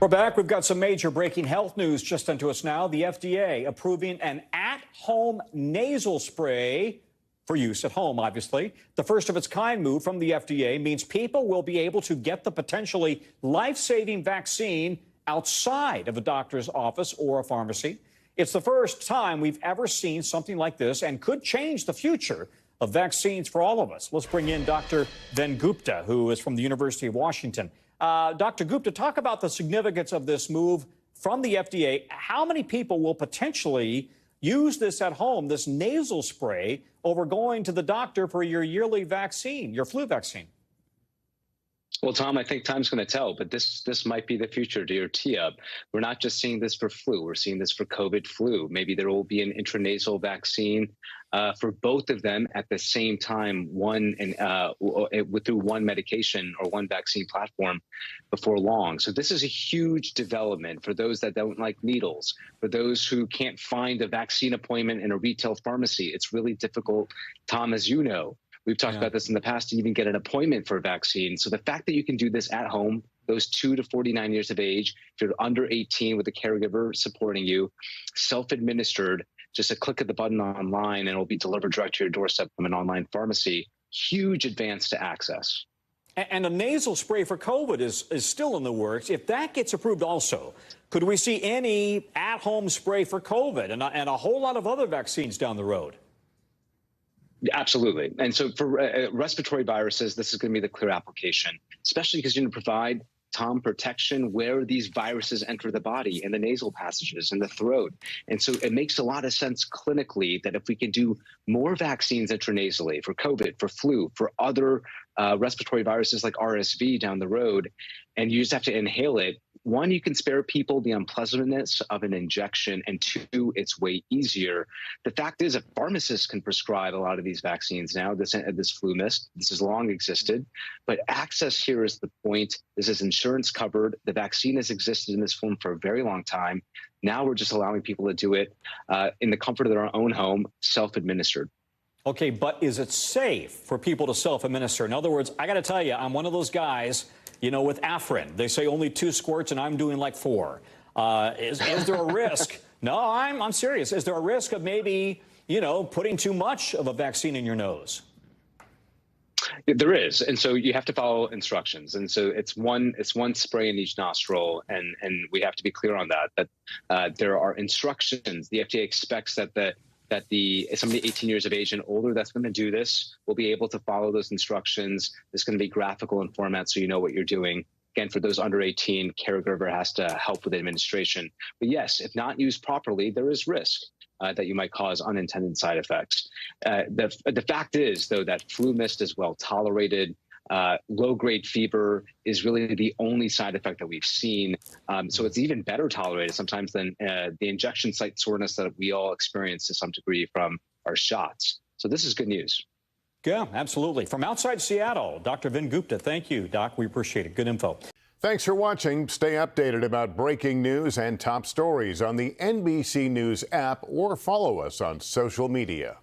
We're back. We've got some major breaking health news just into us now. The FDA approving an at-home nasal spray for use at home, obviously. The first of its kind move from the FDA means people will be able to get the potentially life-saving vaccine outside of a doctor's office or a pharmacy. It's the first time we've ever seen something like this and could change the future of vaccines for all of us. Let's bring in Dr. Vin Gupta, who is from the University of Washington. Dr. Gupta, talk about the significance of this move from the FDA. How many people will potentially use this at home, this nasal spray, over going to the doctor for your yearly vaccine, your flu vaccine? Well, Tom, I think time's going to tell, but this might be the future to your tee-up. We're not just seeing this for flu. We're seeing this for COVID flu. Maybe there will be an intranasal vaccine for both of them at the same time, through one medication or one vaccine platform before long. So this is a huge development for those that don't like needles, for those who can't find a vaccine appointment in a retail pharmacy. It's really difficult, Tom, as you know. We've talked about this in the past to even get an appointment for a vaccine. So the fact that you can do this at home, those 2 to 49 years of age, if you're under 18 with a caregiver supporting you, self-administered, just a click of the button online and it'll be delivered direct to your doorstep from an online pharmacy. Huge advance to access. And a nasal spray for COVID is still in the works. If that gets approved also, could we see any at-home spray for COVID and a whole lot of other vaccines down the road? Absolutely. And so for respiratory viruses, this is going to be the clear application, especially because you're going to provide, Tom, protection where these viruses enter the body, in the nasal passages, in the throat. And so it makes a lot of sense clinically that if we can do more vaccines intranasally for COVID, for flu, for other respiratory viruses like RSV down the road, and you just have to inhale it, one, you can spare people the unpleasantness of an injection, and two, it's way easier. The fact is, a pharmacist can prescribe a lot of these vaccines now, this flu mist. This has long existed, but access here is the point. This is insurance covered. The vaccine has existed in this form for a very long time. Now we're just allowing people to do it in the comfort of their own home, self-administered. Okay, but is it safe for people to self-administer? In other words, I got to tell you, I'm one of those guys, you know, with Afrin. They say only 2 squirts, and I'm doing like 4. Is there a risk? No, I'm serious. Is there a risk of maybe, you know, putting too much of a vaccine in your nose? There is, and so you have to follow instructions. And so it's one spray in each nostril, and we have to be clear on that there are instructions. The FDA expects that somebody 18 years of age and older that's going to do this will be able to follow those instructions. It's going to be graphical in format so you know what you're doing. Again, for those under 18, caregiver has to help with administration. But yes, if not used properly, there is risk that you might cause unintended side effects. The fact is, though, that flu mist is well tolerated. Low-grade fever is really the only side effect that we've seen. So it's even better tolerated sometimes than the injection site soreness that we all experience to some degree from our shots. So this is good news. Yeah, absolutely. From outside Seattle, Dr. Vin Gupta, thank you, Doc. We appreciate it. Good info. Thanks for watching. Stay updated about breaking news and top stories on the NBC News app or follow us on social media.